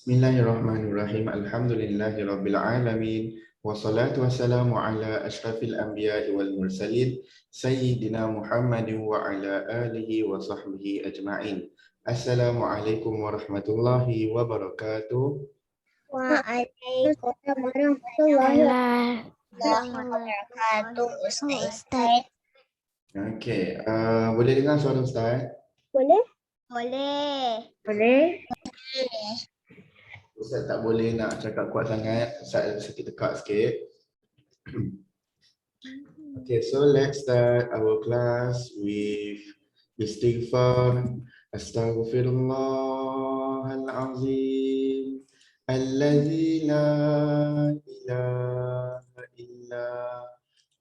Bismillahirrahmanirrahim. Alhamdulillahirabbil alamin. Wassalatu wassalamu ala asyrafil anbiya'i wal mursalin sayyidina Muhammadin wa ala alihi wa sahbihi ajma'in. Assalamualaikum warahmatullahi wabarakatuh. Waalaikumsalam warahmatullahi Allah. wabarakatuh, Ustaz. Okey, boleh dengar suara Ustaz? Boleh? Ustaz tak boleh nak cakap kuat sangat. Ustaz sedikit dekat sikit. Okay, so let's start our class with istighfar. Astaghfirullahalazim. Allazi la ilaha illa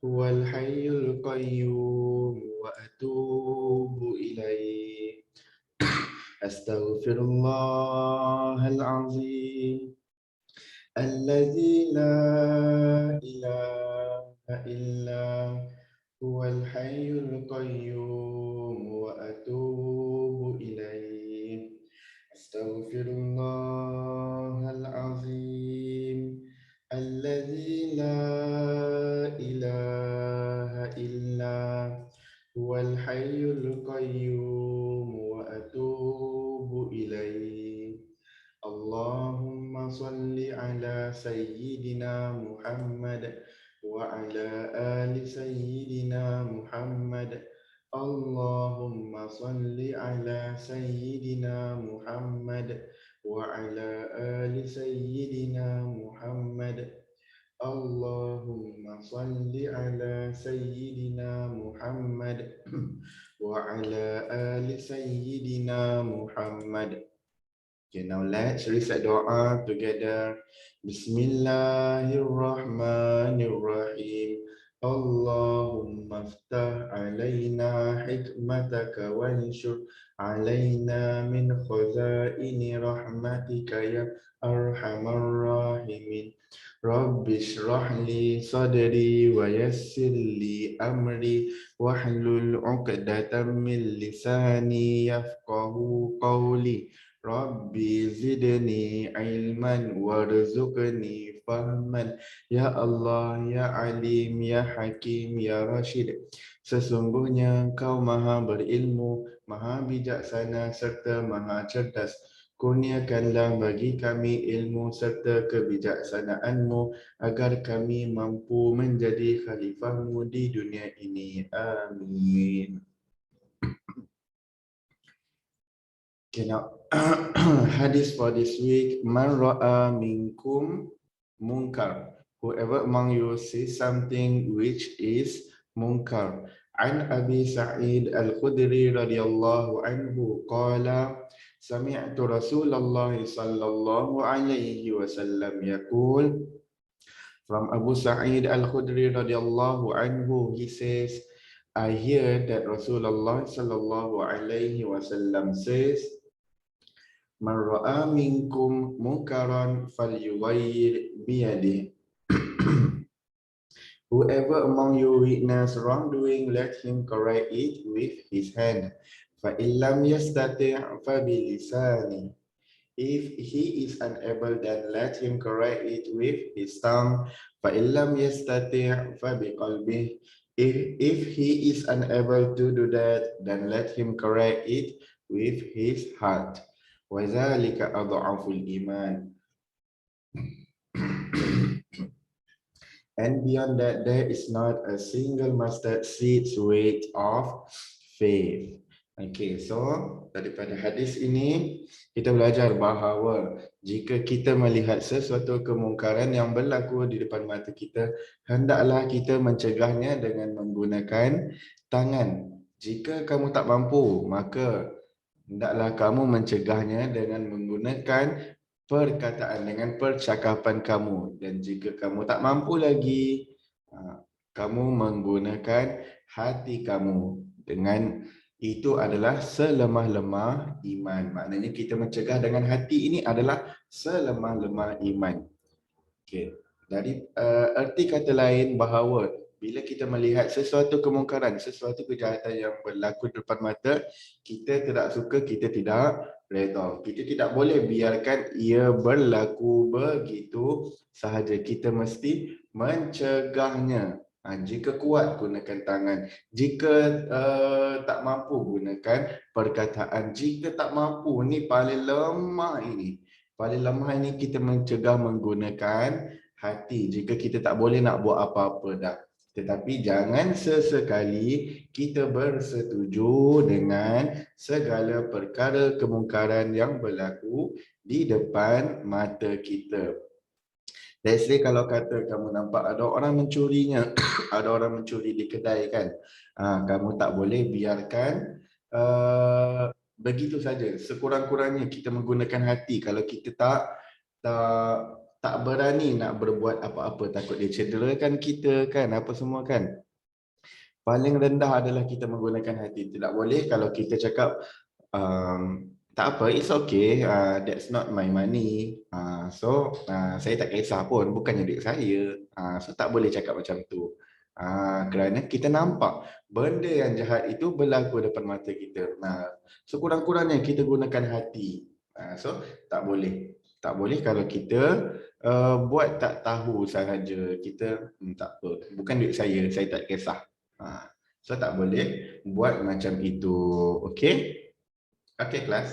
huwal hayyul qayyum wa atubu ilaih. Astaghfirullahalazim. Allazi la ilaha illa huwal hayyul qayyum wa atubu ilaih. Astaghfirullahalazim. Allazi la ilaha illa huwal hayyul qayyum wa atubu ilaih. Allahumma salli ala sayyidina Muhammad wa ala ali sayyidina Muhammad. Allahumma salli ala sayyidina Muhammad wa ala ali sayyidina Muhammad. Allahumma salli ala sayyidina Muhammad wa ala ali sayyidina Muhammad. Okay, now let's recite doa together. Bismillahirrahmanirrahim. Allahumma aftah alayna hikmataka wanshur alayna min khazaini rahmatika ya arhamar rahimin. Rabbi shrah li sadri wa yassir li amri wahlul 'uqdatam min lisani yafqahu qawli. Rabbi zidni ilman warzuqni fahman. Ya Allah, Ya Alim, Ya Hakim, Ya Rashid. Sesungguhnya Engkau maha berilmu, maha bijaksana serta maha cerdas. Kurniakanlah bagi kami ilmu serta kebijaksanaan-Mu agar kami mampu menjadi khalifah-Mu di dunia ini. Amin. Okay, now hadis for this week. Man ra'a minkum munkar. Whoever among you sees something which is munkar. An Abi Sa'id Al-Khudri radhiyallahu anhu qala sami'tu Rasulullah sallallahu alaihi wasallam yaqul. From Abu Sa'id Al-Khudri radhiyallahu anhu, he says, I hear that Rasulullah sallallahu alaihi wasallam says, Man ra'a minkum munkaran falyughayyir biyadihi. Whoever among you witness wrongdoing, let him correct it with his hand. Fa illam yastati' fa bilisani. If he is unable, then let him correct it with his tongue. Fa illam yastati' fa biqalbihi. If he is unable to do that, then let him correct it with his heart. وَذَلِكَ أَضْعَفُ الْإِيمَانِ. And beyond that, there is not a single mustard seed's weight of faith. Okay, so daripada hadis ini kita belajar bahawa jika kita melihat sesuatu kemungkaran yang berlaku di depan mata kita, hendaklah kita mencegahnya dengan menggunakan tangan. Jika kamu tak mampu, maka hendaklah kamu mencegahnya dengan menggunakan perkataan, dengan percakapan kamu. Dan jika kamu tak mampu lagi, kamu menggunakan hati kamu. Dengan itu adalah selemah-lemah iman. Maknanya kita mencegah dengan hati ini adalah selemah-lemah iman. Okay. Dari erti kata lain bahawa bila kita melihat sesuatu kemungkaran, sesuatu kejahatan yang berlaku di depan mata, kita tidak suka, kita tidak redha. Kita tidak boleh biarkan ia berlaku begitu sahaja. Kita mesti mencegahnya. Jika kuat, gunakan tangan. Jika tak mampu, gunakan perkataan. Jika tak mampu, ni paling lemah ini. Paling lemah ini kita mencegah menggunakan hati. Jika kita tak boleh nak buat apa-apa dah. Tetapi jangan sesekali kita bersetuju dengan segala perkara kemungkaran yang berlaku di depan mata kita. Let's say kalau kata kamu nampak ada orang mencurinya, ada orang mencuri di kedai kan. Kamu tak boleh biarkan begitu saja. Sekurang-kurangnya kita menggunakan hati. Kalau kita tak berani nak berbuat apa-apa, takut dia cederakan kita kan, apa semua kan. Paling rendah adalah kita menggunakan hati. Tidak boleh kalau kita cakap tak apa, it's okay, that's not my money, so saya tak kisah pun, bukannya duit saya, so tak boleh cakap macam tu. Kerana kita nampak benda yang jahat itu berlaku depan mata kita. Sekurang-kurangnya kita gunakan hati. So tak boleh kalau kita buat tak tahu sahaja. Kita tak apa, bukan duit saya tak kisah. So tak boleh buat macam itu. Okay? Okay, kelas.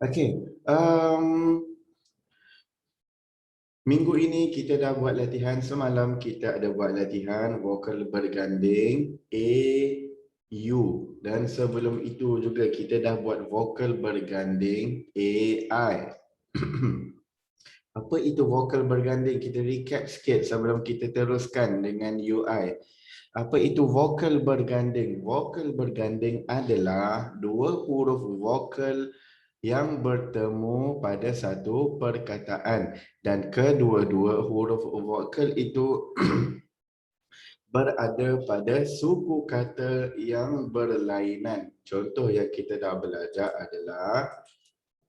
Okay. Minggu ini kita dah buat latihan. Semalam kita ada buat latihan vokal berganding A, U. Dan sebelum itu juga kita dah buat vokal berganding A, I. Apa itu vokal berganding? Kita recap sikit sebelum kita teruskan dengan UI. Apa itu vokal berganding? Vokal berganding adalah dua huruf vokal yang bertemu pada satu perkataan dan kedua-dua huruf vokal itu berada pada suku kata yang berlainan. Contoh yang kita dah belajar adalah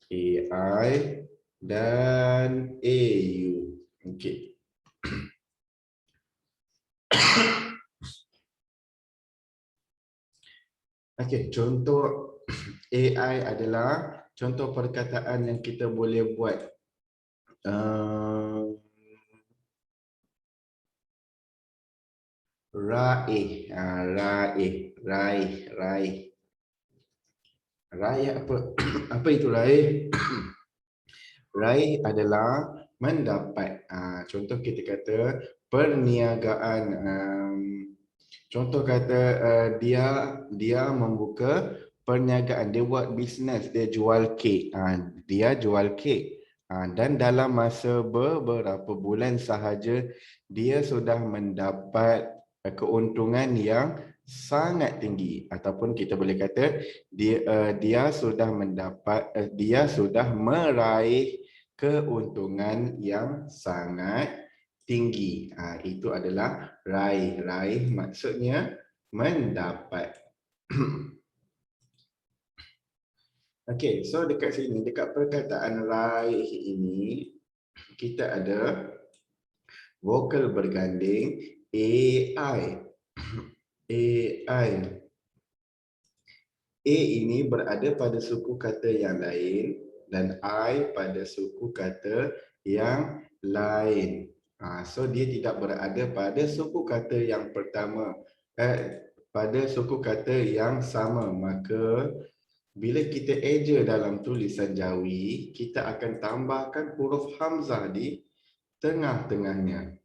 AI dan AU. Okey. Okey, contoh AI adalah contoh perkataan yang kita boleh buat. Raih, raih apa? Apa itu raih? Raih adalah mendapat. Contoh kita kata perniagaan. Contoh kata dia membuka perniagaan, dia buat bisnes, dia jual kek. Dia jual kek. Dan dalam masa beberapa bulan sahaja dia sudah mendapat keuntungan yang sangat tinggi, ataupun kita boleh kata dia sudah meraih keuntungan yang sangat tinggi. Itu adalah raih. Raih maksudnya mendapat. Okey, so dekat sini, dekat perkataan raih ini, kita ada vokal berganding AI. AI. A ini berada pada suku kata yang lain dan I pada suku kata yang lain. So dia tidak berada pada suku kata yang pertama, pada suku kata yang sama. Maka bila kita eja dalam tulisan Jawi, kita akan tambahkan huruf hamzah di tengah-tengahnya.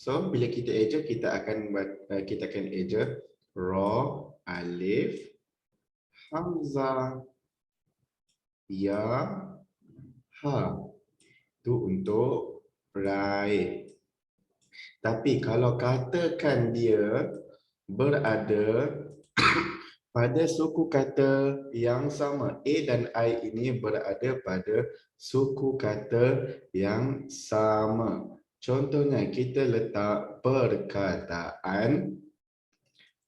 So bila kita eja, kita akan eja ra, alif, hamzah, ya, ha. Itu untuk raih. Tapi kalau katakan dia berada pada suku kata yang sama, A dan I ini berada pada suku kata yang sama. Contohnya kita letak perkataan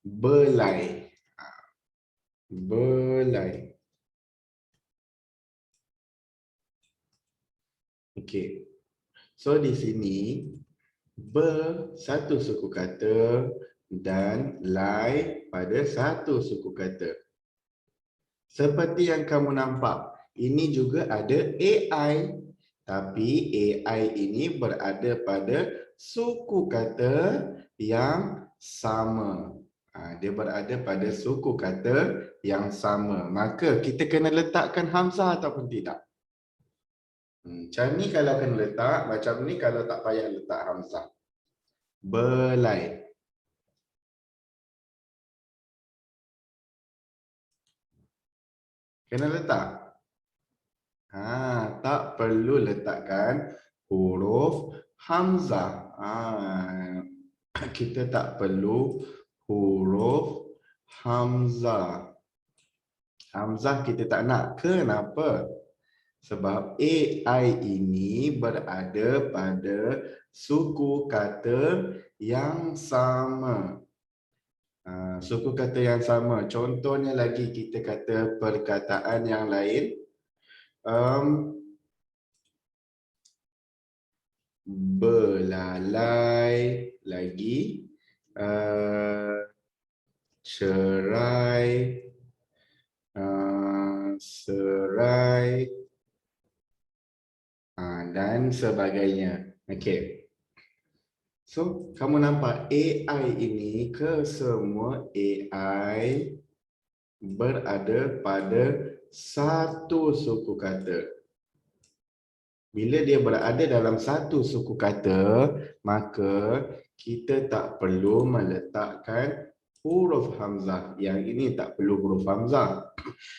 belai. Belai. Okey. So di sini bersatu suku kata dan lai pada satu suku kata. Seperti yang kamu nampak, ini juga ada AI. Tapi AI ini berada pada suku kata yang sama. Dia berada pada suku kata yang sama. Maka kita kena letakkan hamzah ataupun tidak? Macam ni kalau kena letak, macam ni kalau tak payah letak hamzah. Belai. Kena letak? Tak perlu letakkan huruf hamzah. Kita tak perlu huruf hamzah. Hamzah kita tak nak. Kenapa? Sebab AI ini berada pada suku kata yang sama. Suku kata yang sama. Contohnya lagi kita kata perkataan yang lain. Belalai lagi. Cerai. Serai. Dan sebagainya. Okey. So, kamu nampak AI ini kesemua AI berada pada satu suku kata. Bila dia berada dalam satu suku kata, maka kita tak perlu meletakkan huruf hamzah. Yang ini tak perlu huruf hamzah.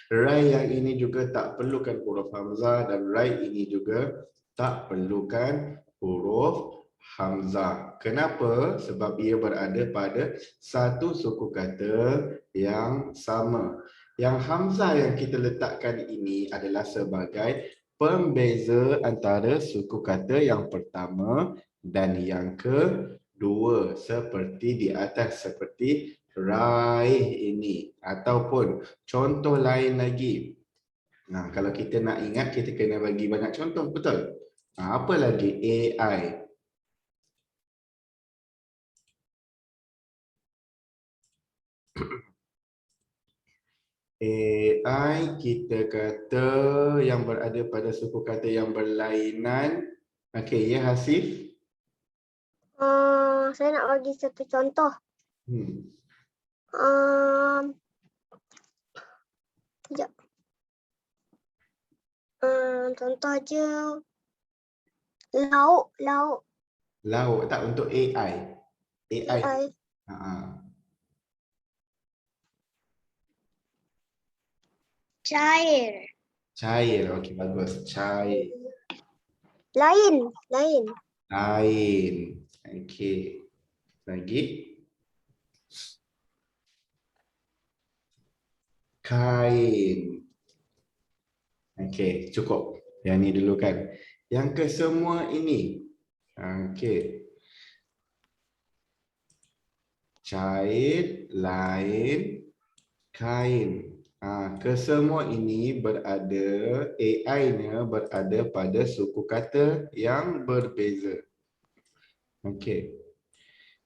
Rai yang ini juga tak perlukan huruf hamzah dan rai ini juga tak perlukan huruf hamzah. Kenapa? Sebab ia berada pada satu suku kata yang sama. Yang hamzah yang kita letakkan ini adalah sebagai pembeza antara suku kata yang pertama dan yang kedua, seperti di atas, seperti raih ini. Ataupun contoh lain lagi. Kalau kita nak ingat, kita kena bagi banyak contoh, betul? Apa lagi? AI. AI kita kata yang berada pada suku kata yang berlainan. Okey, ya Hasif? Saya nak bagi satu contoh. Sekejap. Contoh je. Lauk. Lauk tak untuk AI. AI. Cair. Cair. Okey, bagus. Cair. Lain. Okey. Lagi. Kain. Okey, cukup. Yang ni dulu kan. Yang kesemua ini. Okey. Cair, lain, kain. Kesemua ini berada, AI-nya berada pada suku kata yang berbeza. Okey.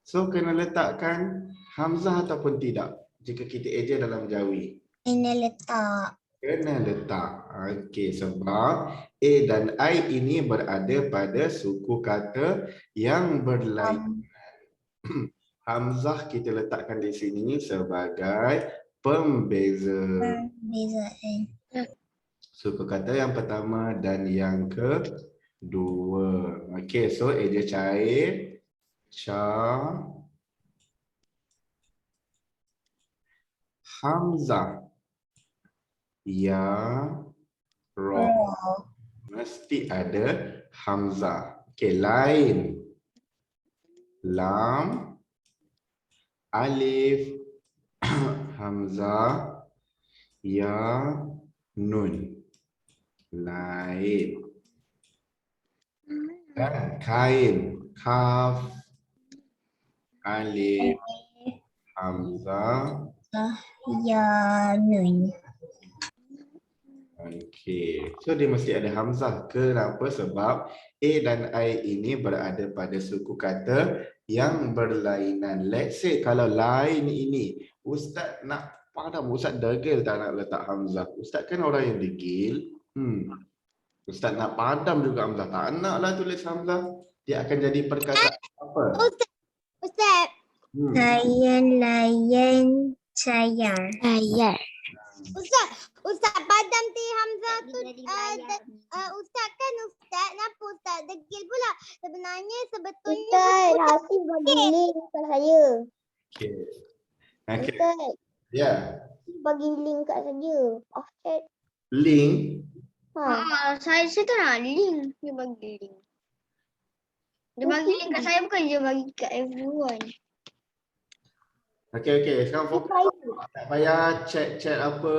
So, kena letakkan hamzah ataupun tidak jika kita eja dalam jawi? Kena letak. Kena letak. Okey, sebab A dan I ini berada pada suku kata yang berlainan. Hamzah kita letakkan di sini sebagai pembeza. Suku kata yang pertama dan yang kedua. Okey, so eja cair, ca, hamzah, ya, ro. Mesti ada hamzah. Okey, lain. Lam, alif, hamzah, ya, nun. Lain. Dan kain. Kaf, alif, hamzah, Ya, nun. Okey. So dia mesti ada hamzah. Kenapa? Sebab A dan I ini berada pada suku kata yang berlainan. Let's say kalau lain ini, Ustaz nak padam, Ustaz degil tak nak letak hamzah. Ustaz kan orang yang degil. Ustaz nak padam juga hamzah. Tak naklah tulis hamzah. Dia akan jadi perkataan apa? Ustaz. Layan, sayar. Ustaz padam ti Hamzah tu Ustaz kan Ustaz, kenapa Ustaz degil pula? Sebenarnya sebetulnya Ustaz bagi link kat saya. Okey. Ustaz, Ya. bagi link kat saya. Offset. Link. Saya tak nak link. Dia bagi link. Dia bagi link kat saya, bukan dia bagi kat everyone. Okey. Sekarang fokus. Tak payah chat apa.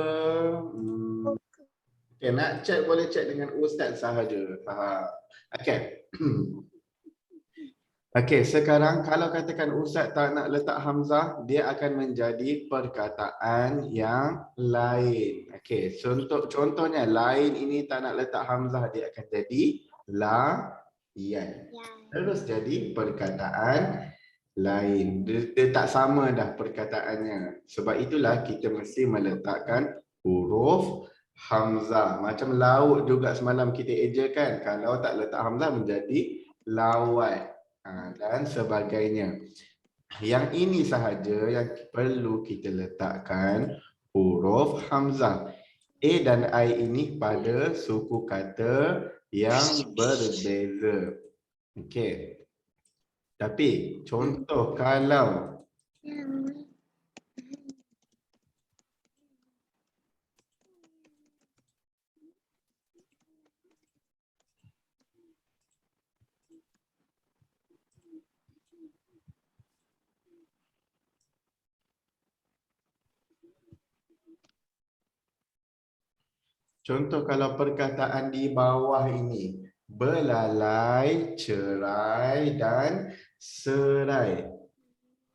Okey, nak chat boleh chat dengan Ustaz sahaja. Faham? Okey. Okey, sekarang kalau katakan Ustaz tak nak letak hamzah, dia akan menjadi perkataan yang lain. Okey, contohnya lain ini tak nak letak hamzah, dia akan jadi layan. Terus jadi perkataan lain. Dia tak sama dah perkataannya. Sebab itulah kita mesti meletakkan huruf hamzah. Macam laut juga semalam kita ejakan. Kalau tak letak hamzah menjadi lawat. Dan sebagainya. Yang ini sahaja yang perlu kita letakkan huruf hamzah. A dan I ini pada suku kata yang berbeza. Okey. Tapi contoh kalau perkataan di bawah ini belalai, cerai dan serai.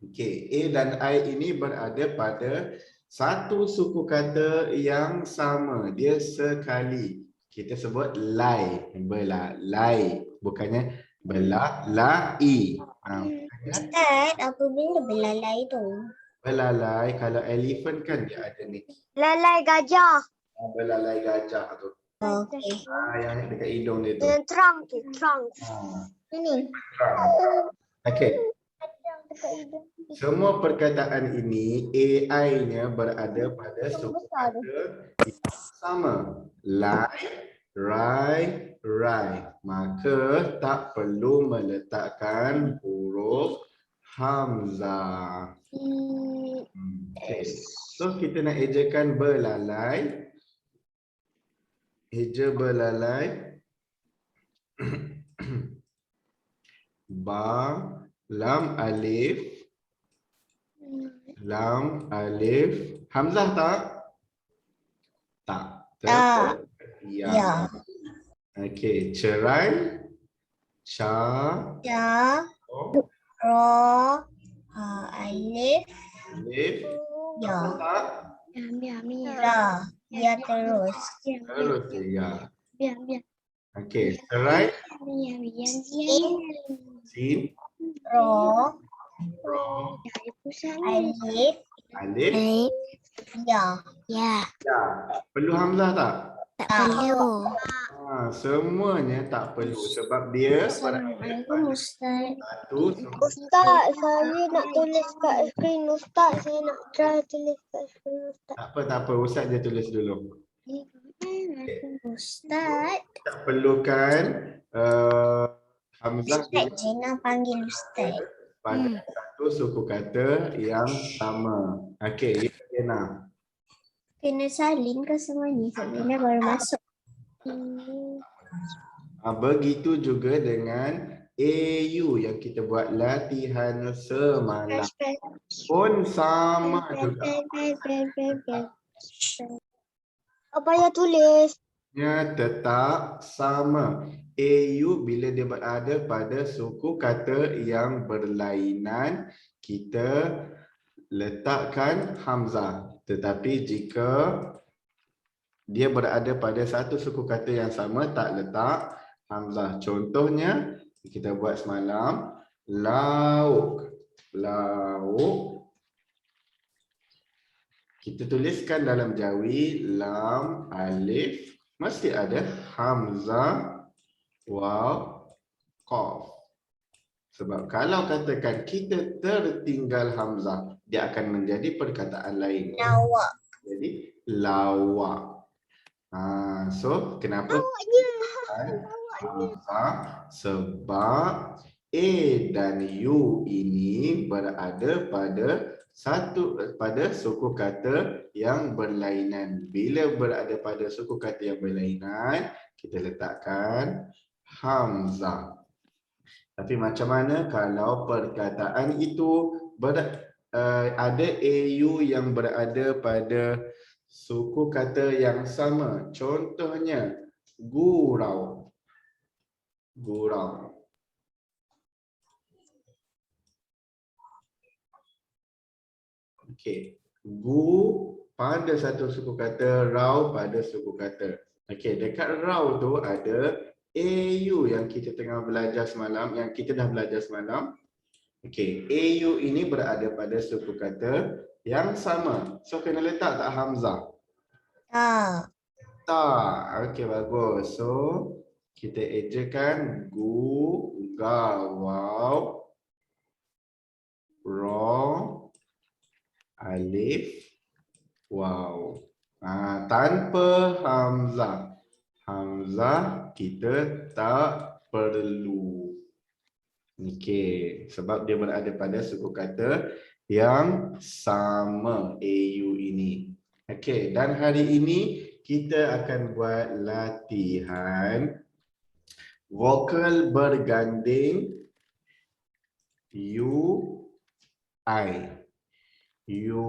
Okey, A dan I ini berada pada satu suku kata yang sama. Dia sekali. Kita sebut lai, belalai. Bukannya belalai. Ustaz, apa benda belalai tu? Belalai, kalau elephant kan dia ada ni. Lalai gajah. Belalai gajah tu. Okey. Yang dekat hidung dia tu. Dengan trunk tu, trunk. Ini. Okey. Semua perkataan ini AI-nya berada pada suku kata yang sama. Lai, rai, rai. Maka tak perlu meletakkan huruf hamzah. Okay. So kita nak ejakan belalai. Eja belalai. Ba, lam alif. Lam alif. Hamzah tak? Tak. Ya. Okey, cerai. Cha. Ya. Ro. Alif. Alif. Ya. Tak? Ya. Ya terus. Terus ya. Biar. Okey, cerai. Sin. Ro. Ro. Alif. Alif. Ya. Ya. Perlu hamzah tak? Tak perlu. Semuanya tak perlu sebab dia Assalamualaikum Ustaz. satu Ustaz, saya nak tulis kat skrin Ustaz. Saya nak try tulis kat skrin Ustaz. tak apa. Ustaz je tulis dulu. Ustaz. Tak perlukan hamzah Ustaz Jena panggil Ustaz. pada satu suku kata yang sama. Okey, Jena. Kena salin ke semuanya? Sebenarnya baru masuk. Begitu juga dengan AU yang kita buat latihan semalam. Pun sama juga. Apa yang tulis? Ya, tetap sama. AU bila dia berada pada suku kata yang berlainan, kita letakkan hamzah. Tetapi jika dia berada pada satu suku kata yang sama, tak letak hamzah. Contohnya kita buat semalam, lauk. Lauk. Kita tuliskan dalam jawi lam, alif, mesti ada hamzah, waw, qaf. Sebab kalau katakan kita tertinggal hamzah, dia akan menjadi perkataan lain. Lawak. Jadi lawak. So kenapa hamzah? Sebab A dan U ini berada pada suku kata yang berlainan. Bila berada pada suku kata yang berlainan, kita letakkan hamzah. Tapi macam mana kalau perkataan itu ada AU yang berada pada suku kata yang sama? Contohnya gurau. Gurau. Okey. Gu pada satu suku kata, rau pada suku kata. Okey, dekat rau tu ada AU yang kita tengah belajar semalam, yang kita dah belajar semalam. Okey, AU ini berada pada suku kata yang sama. So kena letak tak hamzah? Tak. Tak. Okey, bagus. So kita ejakan gu, ga, waw, ro, alif, waw. Tanpa hamzah. Hamzah kita tak perlu. Okey, sebab dia berada pada suku kata yang sama AU ini. Okey, dan hari ini kita akan buat latihan vokal berganding U, I. U,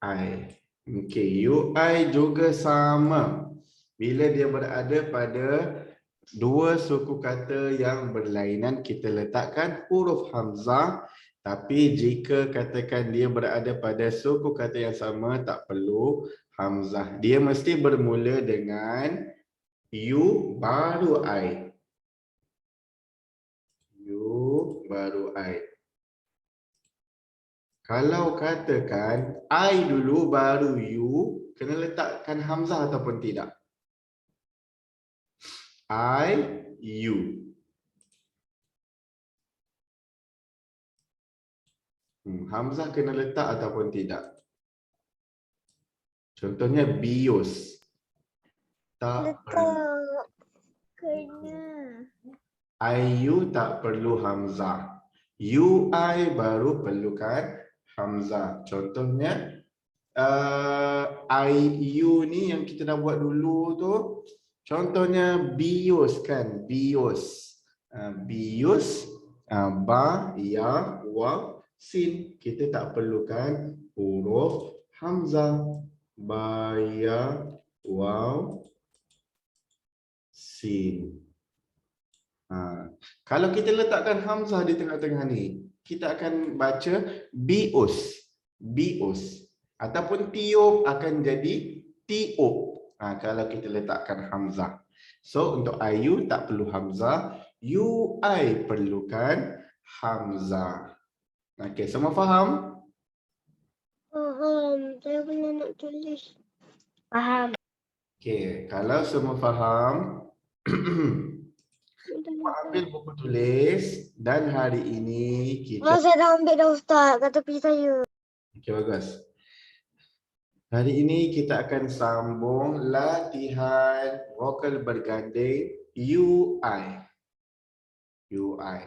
I. Okey, U, I juga sama. Bila dia berada pada dua suku kata yang berlainan, kita letakkan huruf hamzah. Tapi jika katakan dia berada pada suku kata yang sama, tak perlu hamzah. Dia mesti bermula dengan U baru I. U baru I. Kalau katakan I dulu baru U, kena letakkan hamzah ataupun tidak? I, U. Hamzah kena letak ataupun tidak? Contohnya bius. Tak perlu. Kena. IU tak perlu hamzah. UI baru perlukan hamzah. Contohnya IU ni yang kita dah buat dulu tu. Contohnya bius kan, bius. Bius, ba, ya, wa, sin. Kita tak perlukan huruf hamzah. Ba, ya, wa, sin. Kalau kita letakkan hamzah di tengah-tengah ni, kita akan baca bius. Bius. Ataupun tiup akan jadi tiup. Kalau kita letakkan hamzah. So untuk IU tak perlu hamzah. UI perlukan hamzah. Okey, semua faham? Faham. Saya kena nak tulis. Faham. Okey, kalau semua faham, ambil buku tulis dan hari ini kita... Saya dah ambil dah Ustaz kat tepi saya. Okey, bagus. Hari ini kita akan sambung latihan vokal berganding UI. UI.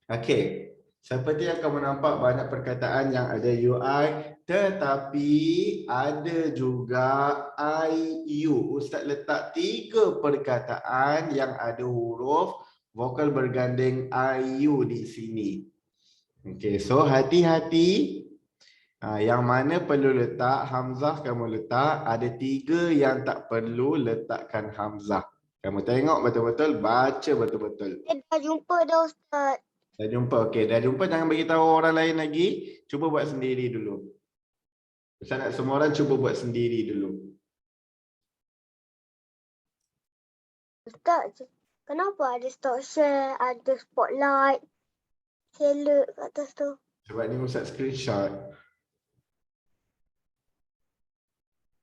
Okey. Seperti yang kamu nampak banyak perkataan yang ada UI, tetapi ada juga IU. Ustaz letak 3 perkataan yang ada huruf vokal berganding IU di sini. Okey, so hati-hati. Yang mana perlu letak hamzah kamu letak, ada 3 yang tak perlu letakkan hamzah. Kamu tengok betul-betul, baca betul-betul. Saya dah jumpa dah Ustaz. Dah jumpa, okey. Dah jumpa, jangan bagi tahu orang lain lagi. Cuba buat sendiri dulu. Ustaz nak semua orang cuba buat sendiri dulu. Ustaz, Kenapa ada stop share, ada spotlight, alert kat atas tu? Sebab ni Ustaz screenshot.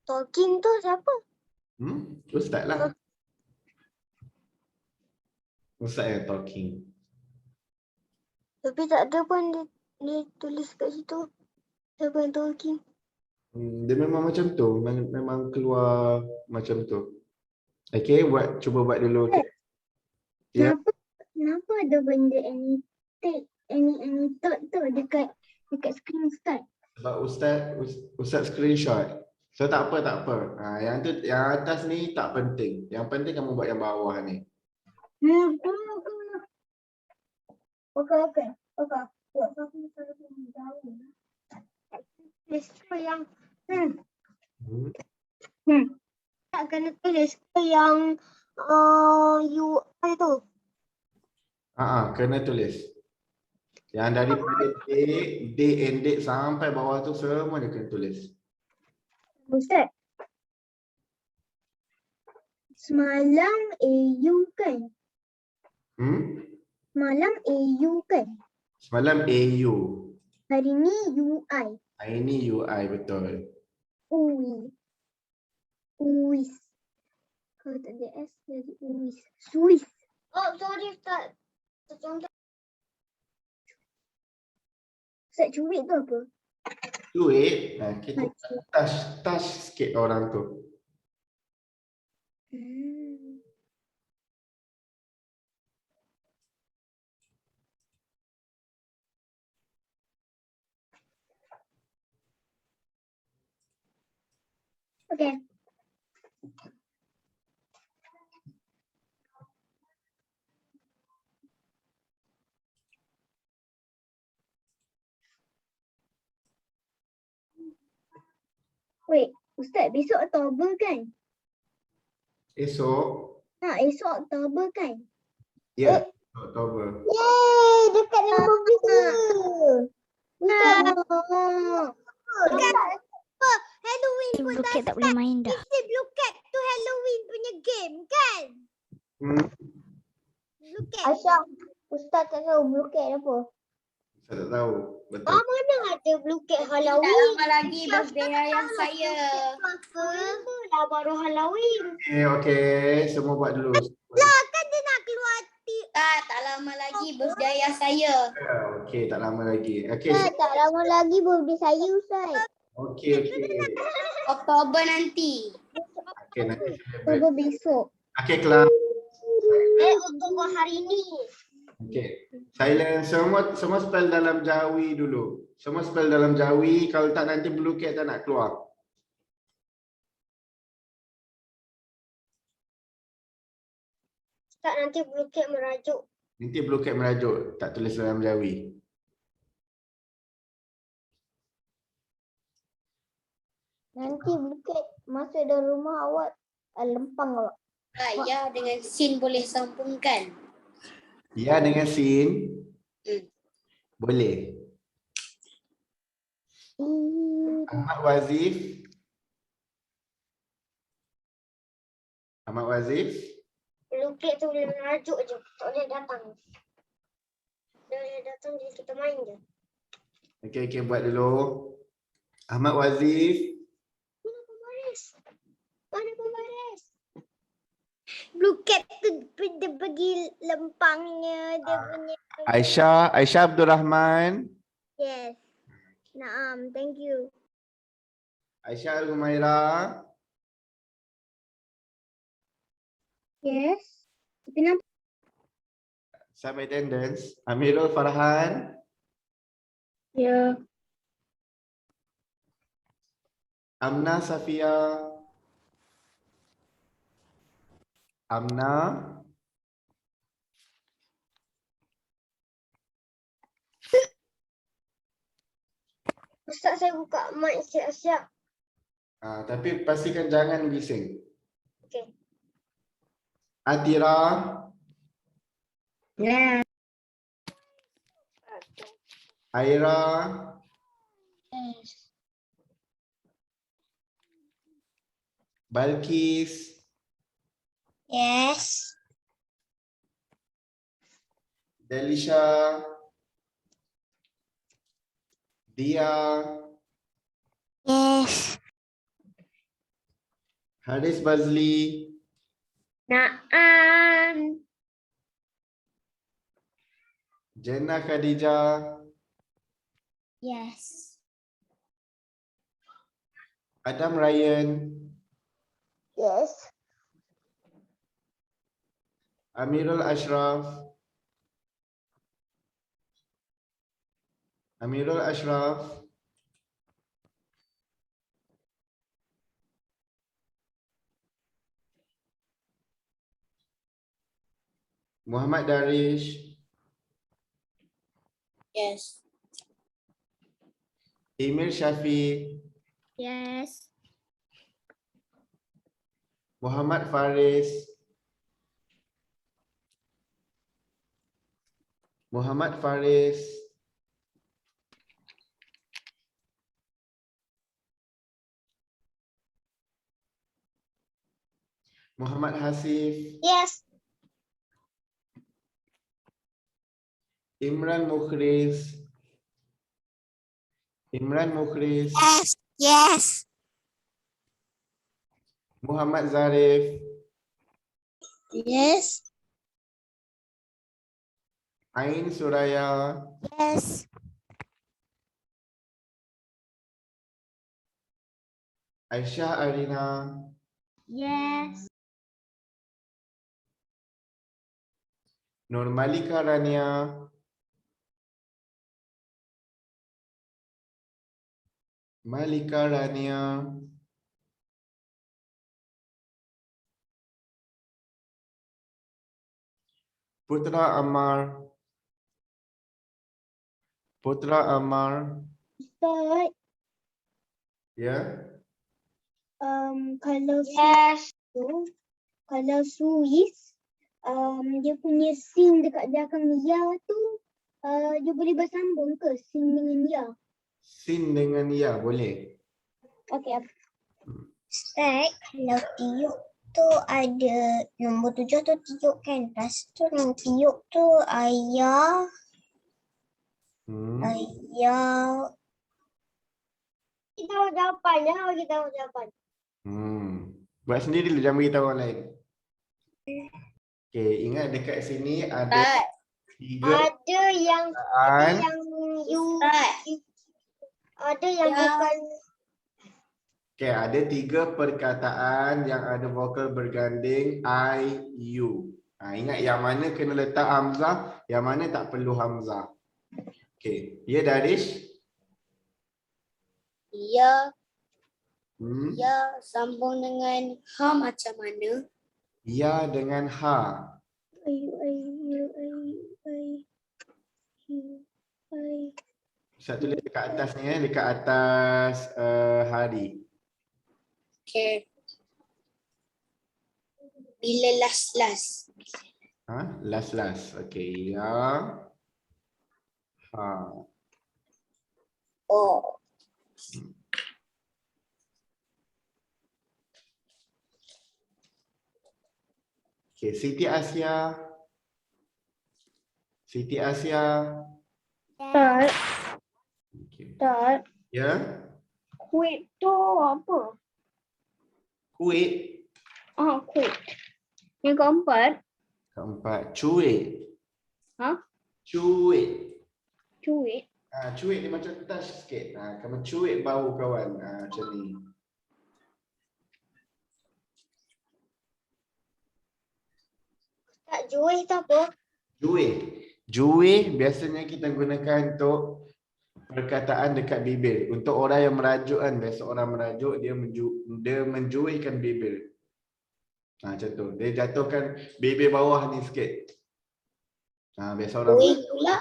Talking tu siapa? Ustaz lah. Ustaz yang talking. Tapi tak ada pun dia tulis kat situ. Siapa yang talking? Dia memang macam tu. Memang keluar macam tu. Okay, cuba buat dulu. Okay. Ya. Kenapa ada benda any thought tu dekat screen start? Sebab Ustaz screenshot. So tak apa. Yang atas ni tak penting. Yang penting kamu buat yang bawah ni. Okay. Tulis ke yang tak kena tulis ke yang UI tu. Kena tulis. Yang daripada date and date sampai bawah tu semua dia kena tulis. Ustaz. Semalam AU kan? Semalam AU kan? Semalam AU. Hari ni UI. Hari ni UI betul. UIS. Kalau tak ada S jadi UIS. Swiss. Oh, sorry Ustaz. Ustaz cuit tu apa? Cuit, kita touch sikit orang tu. Okay. Wait, Ustaz, besok Oktober kan? Esok. Esok Oktober kan? Ya, Oktober. Yeay, dekat dengan birthday saya. Halloween pun Blue Cat tak boleh main dah. Mesti Blue Cat tu Halloween punya game kan? Blue Cat. Aisyah, Ustaz tak tahu Blue Cat apa? Saya tak tahu. Betul. Mana ada Blue Cat Halloween? Tak lama lagi birthday ayah saya. Dah baru Halloween. Okay. Semua buat dulu. Kan dia nak keluar Tak lama lagi birthday ayah saya. Okay, tak lama lagi. Okay. tak lama lagi birthday saya Ustaz. Okay. Oktober nanti. Okay, nanti Oktober besok. Okay, kelas. Oktober hari ni. Okay. Silence. Semua spell dalam Jawi dulu. Semua spell dalam Jawi. Kalau tak nanti Blue Cat tak nak keluar. Ustaz, nanti Blue Cat merajuk. Nanti Blue Cat merajuk. Tak tulis dalam Jawi. Nanti Blue Cat masuk dalam rumah awak. Lempang awak. Ya, dengan sin boleh sambungkan. Ya, dengan sin. Boleh. Ahmad Wazif. Ahmad Wazif. Blue Cat tu boleh merajuk je. Tak boleh datang. Dia boleh datang jadi kita main je. Okay, buat dulu. Ahmad Wazif. Mana pembaris? Blue Cat tu dia pergi lempangnya. Dia punya. Aisyah Abdul Rahman. Yes. Naam, thank you. Aisyah Al-Humaira. Yes. Kenapa? Some attendance. Amirul Farhan. Ya. Amna Safia. Amna. Ustaz, saya buka mic siap-siap. Tapi pastikan jangan bising. Okay. Atira. Yeah. Aira. Yes. Balkis. Yes. Delisha. Dia. Yes. Haris Bazli. Naam. Jenna Khadijah. Yes. Adam Ryan. Yes. Amirul Ashraf. Amirul Ashraf. Muhammad Darish. Yes. Emir Syafiq. Yes. Muhammad Faris. Muhammad Faris. Muhammad Hasif. Yes. Imran Mukhris. Imran Mukhris. Yes. Yes. Muhammad Zarif. Yes. Ain Suraya. Yes. Aisyah Arina. Yes. Nurmalika Rania. Malika Rania. Putra Ammar. Putra Ammar. Ustaz, Ya. kalau kalau Suis, dia punya sin dekat belakang ya tu, dia boleh bersambung ke sin dengan ya? Sin dengan ya boleh. Okey. Ustaz, kalau tiuk tu ada nombor 7 tu tiuk kan? Lepas tu yang tiuk tu ayah, ayah. Kita tahu jawapan, jangan bagi tahu jawapan. Buat sendiri dulu, jangan beritahu orang lain. Okey, ingat dekat sini ada Ustaz. 3 Ada yang perkataan. Ustaz. ada yang Ya. bukan. Okey, ada 3 perkataan yang ada vokal berganding I, U. Ingat yang mana kena letak hamzah, yang mana tak perlu hamzah. Okey, ya Darish? Ya. Hmm? Ya sambung dengan ha macam mana? Ya dengan ha. Saya tulis dekat atas ni, dekat atas hari. Okay. Bila last. Last. Okey, ya. Ha. Oh. Okey, Siti Asia. Siti Asia. Tak, Okey. tak. Ya. Kuit tu apa? Kuit. Kuit. Yang keempat. Cuit. Ha? Cuit. Cuit. Cuit ni macam touch sikit. Kamu cuit bau kawan. Macam ni. Tak, juih tu apa? Juih biasanya kita gunakan untuk perkataan dekat bibir. Untuk orang yang merajuk kan, biasa orang merajuk dia menjuihkan bibir. Macam tu. Dia jatuhkan bibir bawah ni sikit. Biasa orang Kuih pula.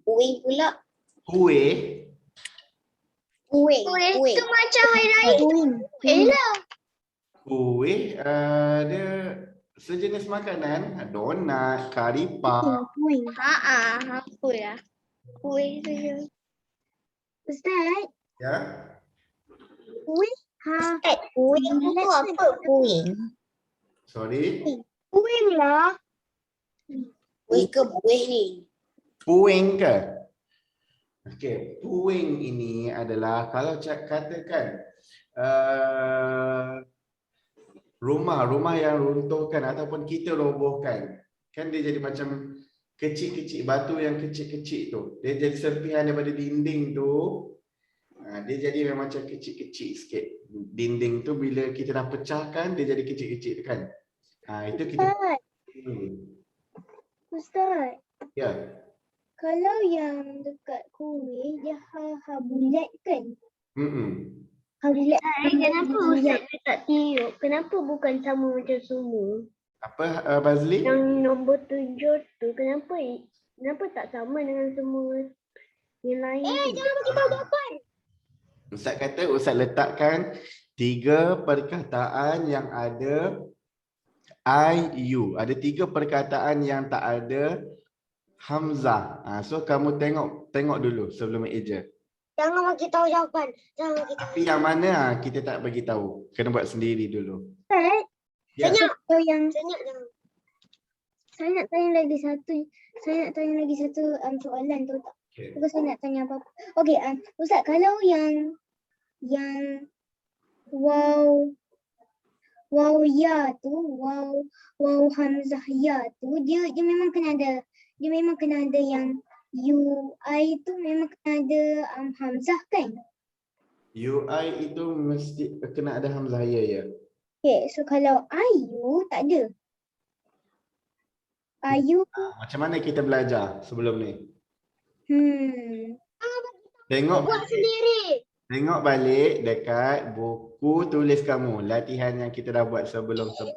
Kuih pula. Kuih. Kuih. Tu macam hari raya. Kuih dia sejenis makanan. Donat, kari puff. Kuih. Apa ya? Kuih tu je. Ustaz, Ya. kuih. Ustaz, kuih tu apa kuih? Sorry. Kuih lah. Buih ke buih ni? Puing ke? Okey, puing ini adalah kalau katakan rumah yang runtuhkan ataupun kita robohkan. Kan dia jadi macam kecil-kecil, batu yang kecil-kecil tu. Dia jadi serpihan daripada dinding tu. Dia jadi macam kecil-kecil sikit. Dinding tu bila kita dah pecahkan, dia jadi kecil-kecil kan. Itu kita. Ustaz, Ya. kalau yang dekat kuih dia bulat kan? Bulat. Kenapa Ustaz dia tak tiup? Kenapa bukan sama macam semua? Apa Bazli? Yang nombor 7 tu kenapa tak sama dengan semua yang lain? Jangan bagi tahu jawapan. Ustaz kata Ustaz letakkan 3 perkataan yang ada IU. Ada 3 perkataan yang tak ada hamzah. So kamu tengok dulu sebelum eja. Jangan bagi tahu jawapan. Tapi yang mana kita tak bagi tahu. Kena buat sendiri dulu. Ya. Senyap jangan. Saya nak tanya lagi satu soalan tu tak. Okay. Bukan saya nak tanya apa-apa. Okey, Ustaz, kalau yang waw ya tu, waw hamzah ya tu dia memang kena ada yang UI tu memang kena ada hamzah kan? UI itu mesti kena ada hamzah ya. Okay, so kalau IU tak ada. IU tu Macam mana kita belajar sebelum ni? buat sendiri. Tengok balik dekat buku tulis kamu. Latihan yang kita dah buat sebelum ni.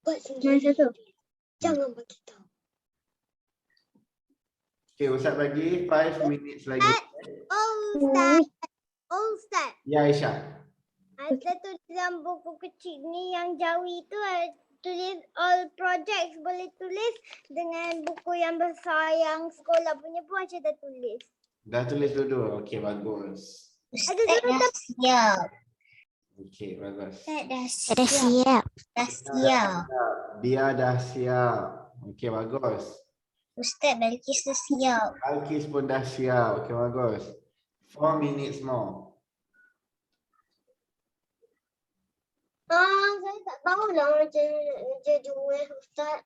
Buat sendiri. Jangan bagi tahu. Okay, Ustaz bagi 5 minutes lagi. Ustaz. Ya Aisyah. Ada tulis dalam buku kecil ni yang Jawi tu tulis all projects boleh tulis dengan buku yang besar yang sekolah punya pun macam dah tulis. Dah tulis dulu. Okey, bagus. Ustaz dah siap. Okey, bagus. Ustaz dah siap. Dah siap. Dia dah siap. Okey, bagus. Ustaz Balqis dah siap. Alkis pun dah siap. Okey, bagus. 4 minutes more. Saya tak tahu lah macam nak jual Ustaz.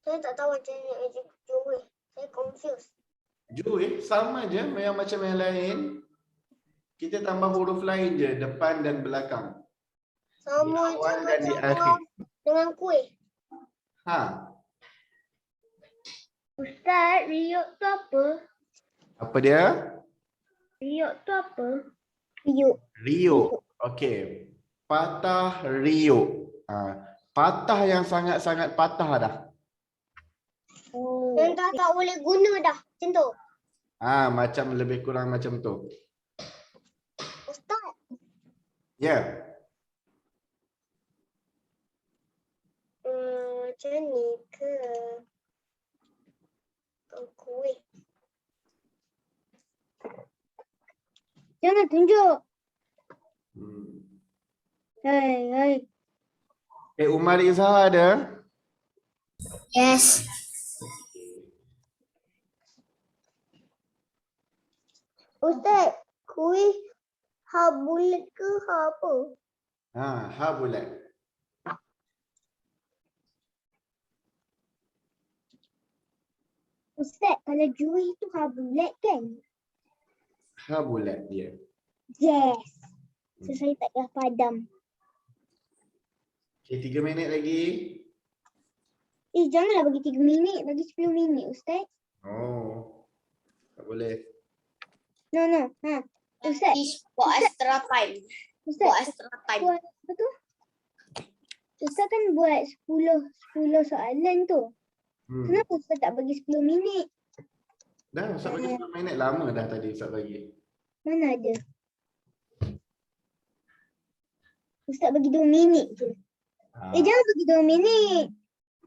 Saya tak tahu macam nak jual. Saya confused. Jual sama je yang macam yang lain. Kita tambah huruf lain je depan dan belakang. Sama Di awal je dan di macam akhir. dengan kuih. Ustaz, riuk tu apa? Apa dia? Riuk tu apa? Riuk. Riuk. Okey. Patah riuk. Patah yang sangat-sangat patah dah. Yang dah tak boleh guna dah. Macam tu. Macam lebih kurang macam tu. Ustaz. Ya. Macam ni ke? Kuih. Jangan tunjuk. Hai. Umar Izhar ada? Yes. Ustaz, kuih bulat ke apa? Bulat. Ustaz, kalau juih tu bulat kan? Bulat dia. Yes. So, saya tak dah padam. Okay, 3 minit lagi. Janganlah bagi 3 minit. Bagi 10 minit, Ustaz. Tak boleh. No. Ustaz. Buat extra time. Ustaz. Buat extra time. Buat apa tu? Ustaz kan buat 10 soalan tu. Kenapa Ustaz tak bagi 10 minit? Dah, Ustaz bagi 10 minit. Lama dah tadi Ustaz bagi. Mana ada? Ustaz bagi 2 minit je. Jangan bagi 2 minit.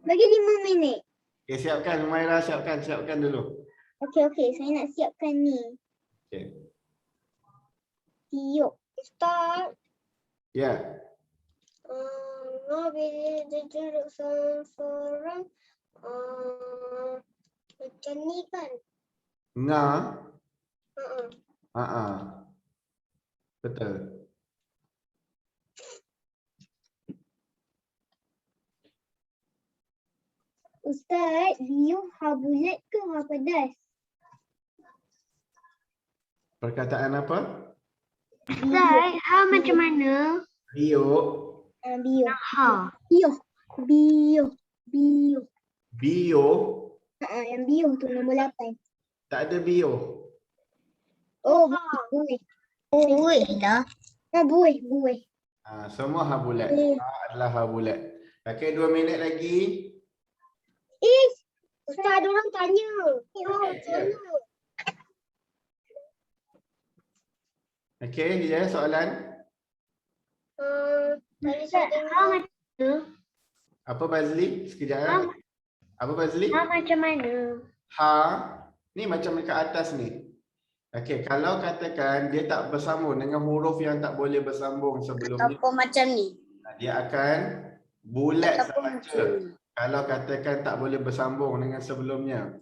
Bagi 5 minit. Okay, siapkan. Humaira, siapkan dulu. Okey. Saya nak siapkan ni. Okay. Tiup. Ustaz. Ya. Bila dia duduk seorang Macam ni kan? Nga. Uh-uh. Betul. Ustaz, liu ha bulat ke ha pedas? Perkataan apa? Ustaz, ha macam mana? Biuk. Bio. Ha. Bio. Bio. Bio. Bio. Yang bio tu nombor 8. Tak ada bio. Oh, buih. Buih lah. Buih. Semua ha bulat. Ha adalah ha bulat. Okey, 2 minit lagi. Ustaz, ada orang tanya. Okey, dia soalan. Ustaz, ha macam mana? Apa Bazli? Sekejap. Apa Bazli? Ha macam mana? Ha. Ni macam dekat atas ni. Okey, kalau katakan dia tak bersambung dengan huruf yang tak boleh bersambung sebelumnya, Ataupun macam ni. dia akan bulat Ataupun macam sahaja. ni. Kalau katakan tak boleh bersambung dengan sebelumnya.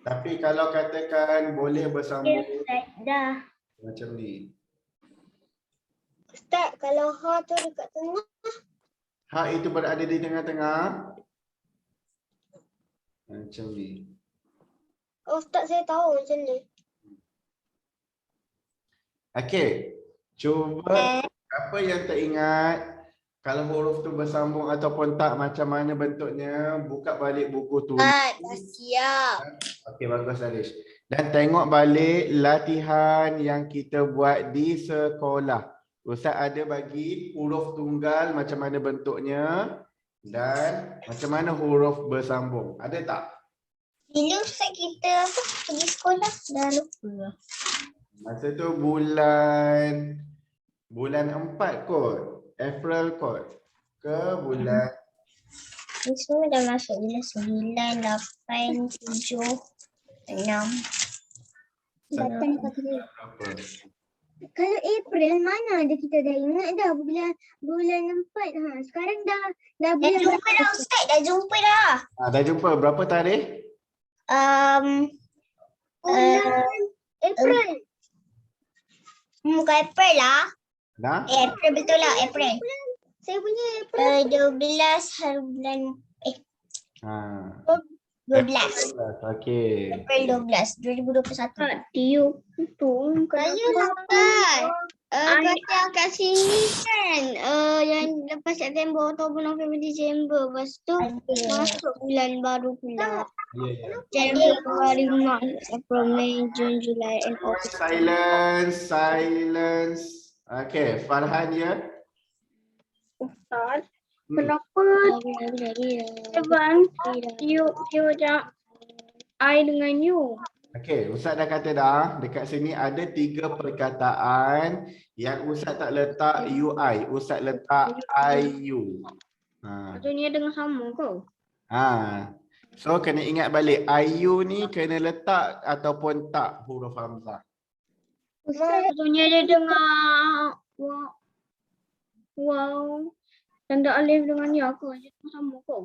Tapi kalau katakan boleh bersambung Ustaz, dah. macam ni. Ustaz, kalau ha tu dekat tengah. Ha itu berada di tengah-tengah. Macam ni. Ustaz, saya tahu macam ni. Okey. Cuba apa yang tak ingat, kalau huruf tu bersambung ataupun tak, macam mana bentuknya, buka balik buku tu. Dah siap. Okey, bagus Alish. Dan tengok balik latihan yang kita buat di sekolah. Ustaz ada bagi huruf tunggal macam mana bentuknya dan macam mana huruf bersambung. Ada tak? Dulu Ustaz kita pergi sekolah. Dah lupa. Masa tu bulan 4 kot. April kot. Ke bulan Ni semua dah masuk bila 9, 8, 7, 6. berapa? Kalau April mana ada kita dah ingat dah bulan 4 sekarang dah Dah bulan jumpa dah Ustaz. Dah jumpa dah. Dah jumpa. Berapa tarikh? bulan April. Bukan April lah. Dah? April betul lah. April. Saya punya April 12 hari bulan Ha. 12. Okey. April 12, 2021. tiup tu. Saya bukan. Kata yang kat sini kan yang lepas September, Oktober, November, Disember. Lepas tu masuk bulan baru pula. Ya, ya. January, February, March, April, May, June, July and August. Silence. Okey, Farhan ya. Ustaz, kenapa Evan you macam I dengan you? Okey, Ustaz dah kata dah, dekat sini ada 3 perkataan yang Ustaz tak letak UI, Ustaz letak IU. Maksudnya dengan sama ke? So kena ingat balik, IU ni kena letak ataupun tak huruf hamzah. Maksudnya dia dengar wow. Tanda alif dengan ya ke? Dia sama ke?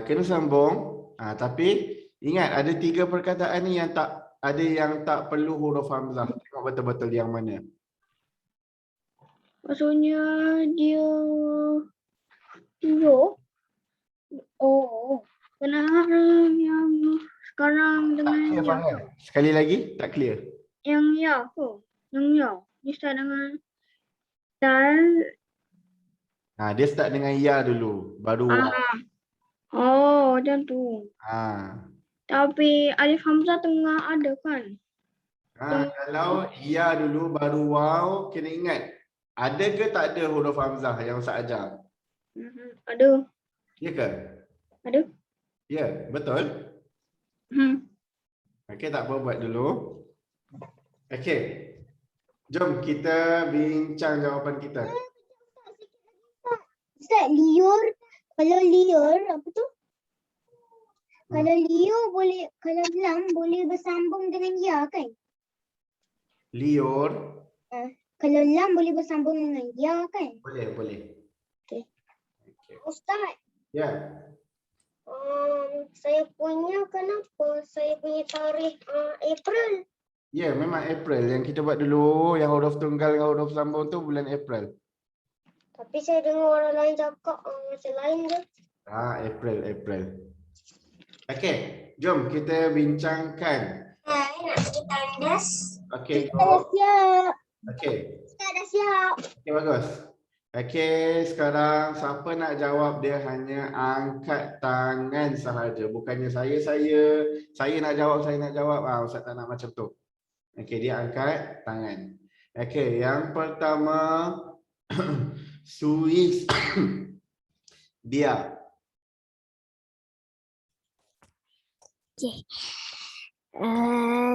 Kena sambung. Tapi ingat ada 3 perkataan ni yang tak ada yang tak perlu huruf hamzah. Tengok betul-betul yang mana. Maksudnya dia yo. Oh. Kenapa yang sekarang dengan Tak clear, Farhan. Sekali lagi, tak clear. yang ya ke? Yang ya. Dia start dengan dal. Dia start dengan ya dulu, baru waw. Oh, macam tu. Tapi alif hamzah tengah ada kan? Kalau ya dulu baru waw, kena ingat. Ada ke tak ada huruf hamzah yang Ustaz ajar? Ada. Ya ke? Ada. Ya, betul. Okey, tak apa, buat dulu. Okey. Jom kita bincang jawapan kita. Ustaz, liur. Kalau liur, apa tu? Kalau liur boleh, kalau lam boleh bersambung dengan ya kan? Liur. Kalau lam boleh bersambung dengan ya kan? Boleh. Ustaz. Ya. Saya punya kenapa? Saya punya tarikh April. Ya, memang April yang kita buat dulu, yang huruf tunggal dengan huruf sambung tu bulan April. Tapi saya dengar orang lain cakap macam lain je. April. Okey, jom kita bincangkan. Nak pergi tandas. Okey, Kita dah siap. Okey. Kita dah siap. Okey, bagus. Okey, sekarang siapa nak jawab dia hanya angkat tangan sahaja. Bukannya saya nak jawab. Ustaz tak nak macam tu. Okey, dia angkat tangan. Okey, yang pertama Suis. Dia. Okay.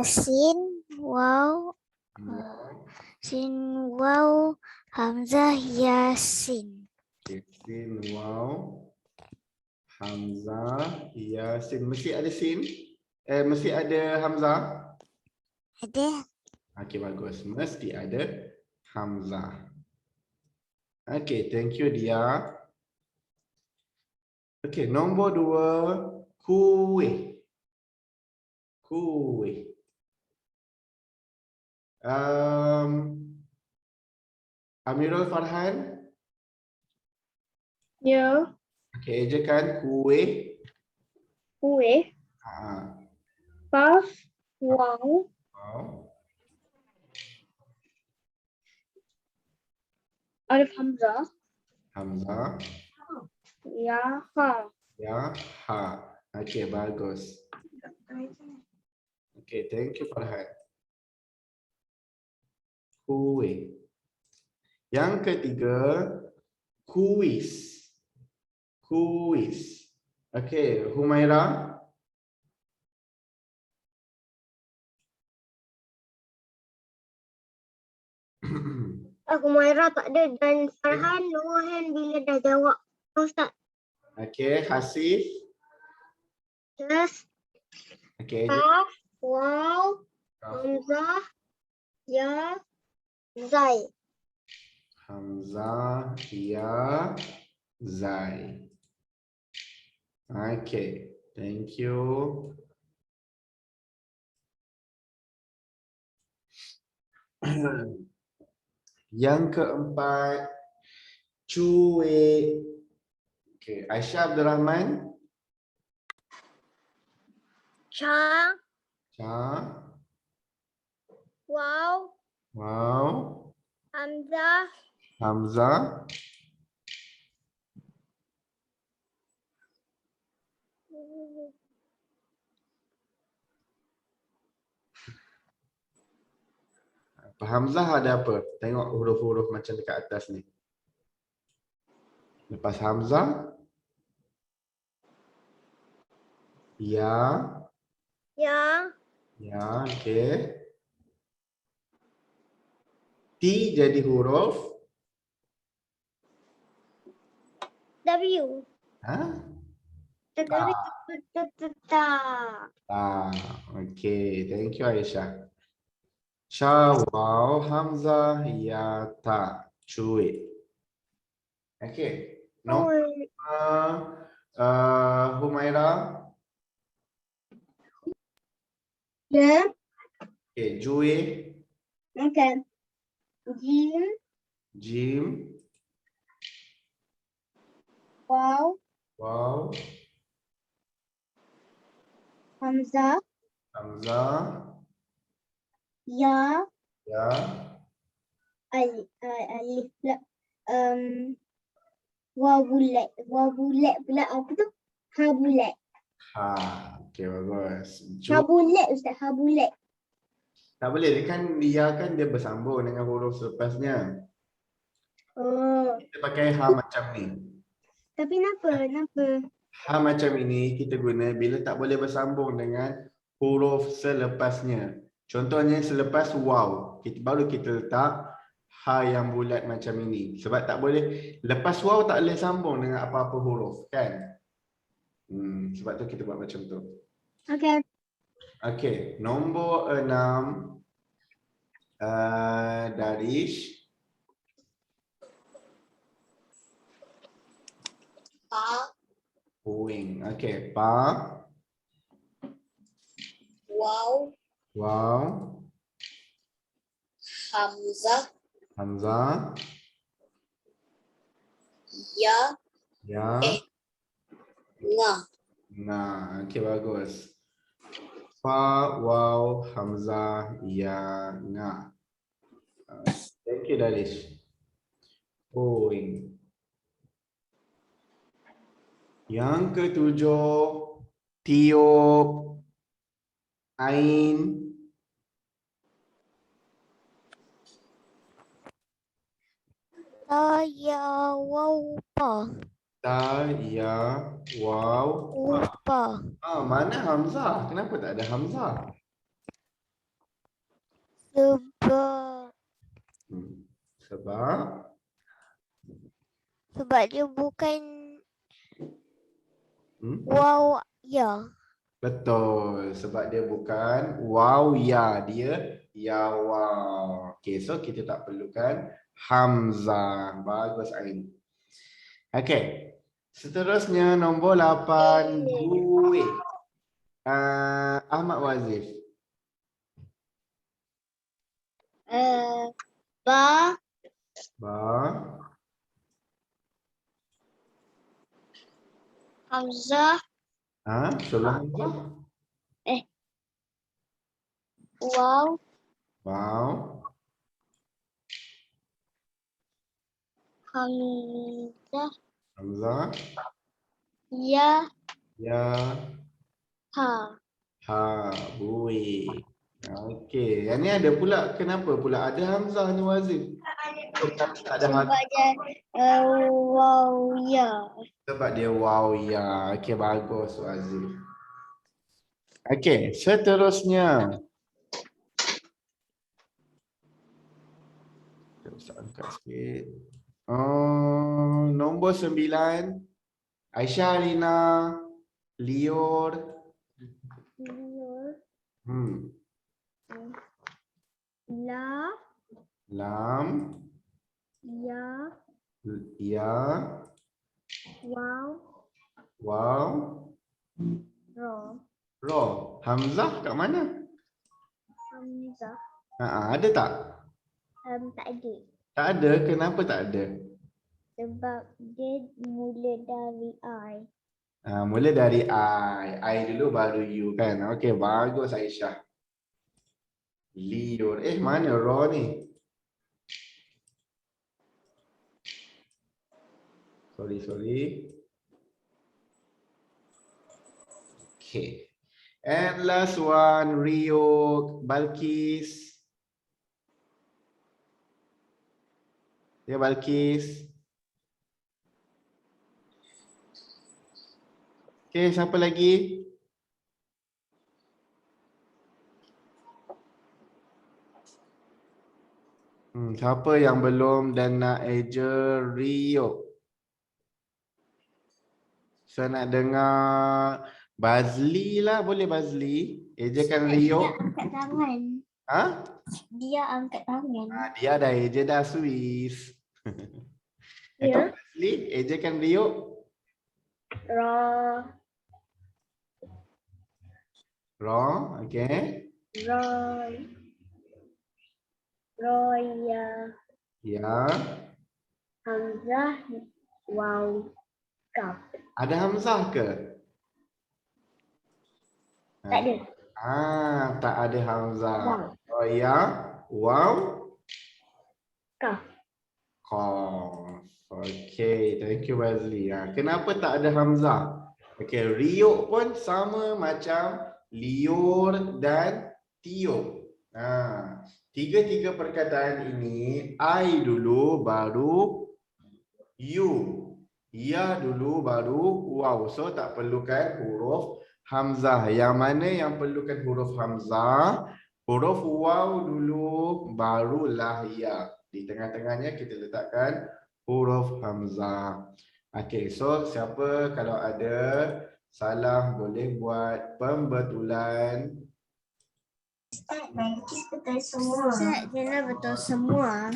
Sin, waw, hamzah, yasin. Okay, sin, waw, hamzah, yasin. Mesti ada sin? Mesti ada hamzah? Ada. Okey, bagus. Mesti ada hamzah. Okey, thank you dia. Okey, nombor 2, kuih. Kuih. Amirul Farhan. Ya. Okey, ejakan kuih. Kuih. Kaf. Waw. Alif hamzah. Hamzah. Ya. Ha. Ya, ha. Okey, bagus. Okey, thank you Farhan. Kuih. Yang ketiga, kuis. Kuis. Okey, Humaira. Humaira tak ada dan Farhan lower hand bila dah jawab. Ustaz. Okey, Hasif. Yes. Okey, Kaf. Waw. Hamzah. Ya. Zai. Hamzah, ya, Zai. Okay, thank you. Yang keempat, cuik. Okay, Aisyah Abdul Rahman. Cha. Cha. Waw. Wow. Hamzah. Hamzah. Hamzah ada apa? Tengok huruf-huruf macam dekat atas ni. Lepas Hamzah. Ya. Ya. Ya, okey. T jadi huruf. W. Ha? Okey. Thank you Aisyah. Sha, waw, hamzah, ya, ta. Cuit. Okey. Nombor Humaira. Ya. Okey, Jui. Okay. Jim. Jim. Waw. Wow. Hamzah. Hamzah. Ya. Ya. Alif pula. Wabulat. Wabulat pula apa tu? Habulat. Ha. Okey, bagus. Habulat Ustaz. Habulat. Tak boleh, dia kan dia bersambung dengan huruf selepasnya. Oh. Kita pakai ha macam ni. Tapi kenapa? Ha macam ini kita guna bila tak boleh bersambung dengan huruf selepasnya. Contohnya selepas waw, baru kita letak ha yang bulat macam ini. Sebab tak boleh, lepas waw tak boleh sambung dengan apa-apa huruf, kan? Sebab tu kita buat macam tu. Okay. Okey, nombor 6. Darish. Puing. Okay, pa. Waw. Wow. Hamzah. Hamzah. Ya. Ya. Ngah. Nah, okay, bagus. Fa, waw, hamzah, ya, nga. Thank you, Dalish. Puing. Yang ketujuh, tiup, ain. Ta, ya, waw, pa. Ta, ya, waw, pa. Pa. Mana hamzah? Kenapa tak ada hamzah? Sebab Sebab dia bukan hmm? waw, ya. Betul, sebab dia bukan waw ya, dia ya waw. Okay, so kita tak perlukan hamzah. Bagus Ain. Okay, seterusnya nombor 8, gue. Ahmad Wazif. Ba. Ba, Hamzah. Sholah hamzah. Waw. Waw, Hamzah. hamzah. Ya. Ya, Ha. ha, gue. Okey, yang ni ada pula. Kenapa pula ada hamzah ni Wazif? Tak ada Sebab dia waw ya. sebab dia waw ya. Okey, bagus Wazif. Okey, seterusnya. Kita usah angkat sikit. Nombor 9. Aisyah Rina, Lior. La, Lam, ya, ya, waw, waw, ro. ro. Hamzah kat mana? Hamzah. Ada tak? Tak ada. Tak ada. Kenapa tak ada? Sebab dia mula dari I. Mula dari I dulu baru you kan. Okey, bagus Aisyah. Lior. Mana ro ni? Sorry. Okay. And last one, Rio, Balkis. Ya, Balkis. Okay, siapa lagi? Siapa yang belum dan nak eja Rio? Saya nak dengar Bazli lah, boleh Bazli? Ejakan Rio. Dia angkat tangan. Dia angkat tangan. Dia dah eja dah Swiss. Ya. Bazli, ejakan Rio. Ra. Ro, okay. Roy. Roya. Ya. Hamzah. Waw. Kaf. Ada Hamzah ke? Tak ada. Tak ada Hamzah. Waw. Oh ya. Wow. Kaf. Qaf. Okay, thank you Bazli. Kenapa tak ada Hamzah? Okay, Rio pun sama macam Lior dan Tio. Tiga-tiga perkataan ini I dulu baru you. Ya dulu baru waw. So tak perlukan huruf Hamzah. Yang mana yang perlukan huruf Hamzah? Huruf waw dulu barulah ya. Di tengah-tengahnya kita letakkan huruf Hamzah. Okay, so siapa kalau ada salah boleh buat pembetulan. Ustaz, betul semua. Ustaz, dia betul semua.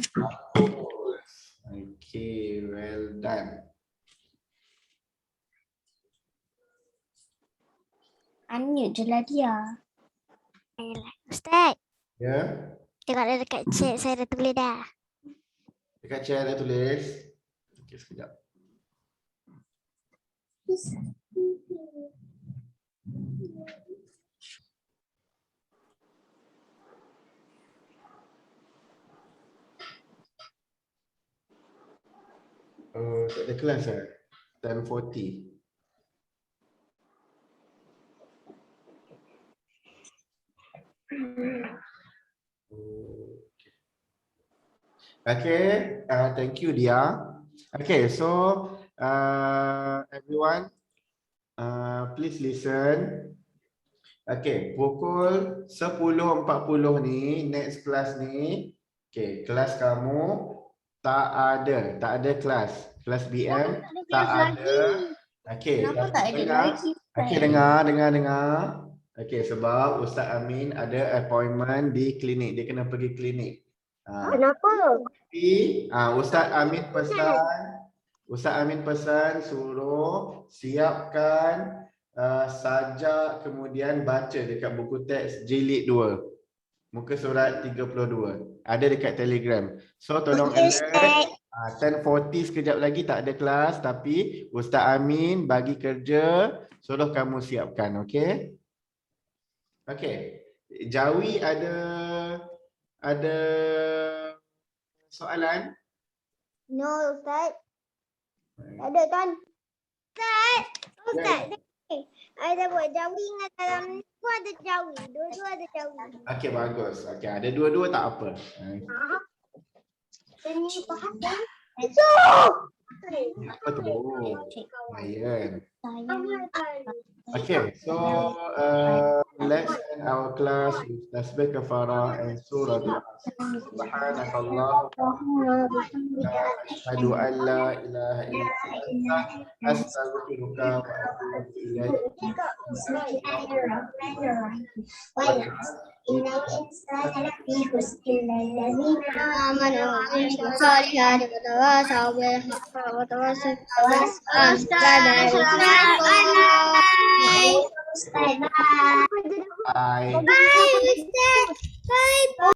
Okay, well done. Unmute je lah dia. Ayolah. Ustaz, Ya. tengok dah dekat chat saya dah tulis dah. Dekat chat ada tulis. Okey, sekejap. Tak ada kelas 10:40. Okay, thank you Dia. Okay, so everyone, please listen. Okay, pukul 10.40 ni, next class ni, okay, kelas kamu tak ada kelas. Kelas BM tak ada. Okay, Kenapa tak ada dengar. lagi? Okay, dengar. Okay, sebab Ustaz Amin ada appointment di klinik. Dia kena pergi klinik. Kenapa? Tapi Ustaz Amin pesan suruh siapkan sajak, kemudian baca dekat buku teks jilid 2. Muka surat 32. Ada dekat Telegram. So tolong alert. 10:40 sekejap lagi tak ada kelas, tapi Ustaz Amin bagi kerja, suruh kamu siapkan, okey? Okey. Jawi ada soalan? No, Ustaz. Tak ada kan? Ustaz, ada buat jawi dengan dalam tu ada jawi. Dua-dua ada jawi. Okey, bagus. Okey, ada dua-dua tak apa. Ini faham kan? Apa tu? Ryan. Okay, so let's end our class with tasbih kafarah and surah Subhanakallah. Asyhadu an la ilaha illa anta astaghfiruka wa atubu ilaik. Bye. Bye. Bye.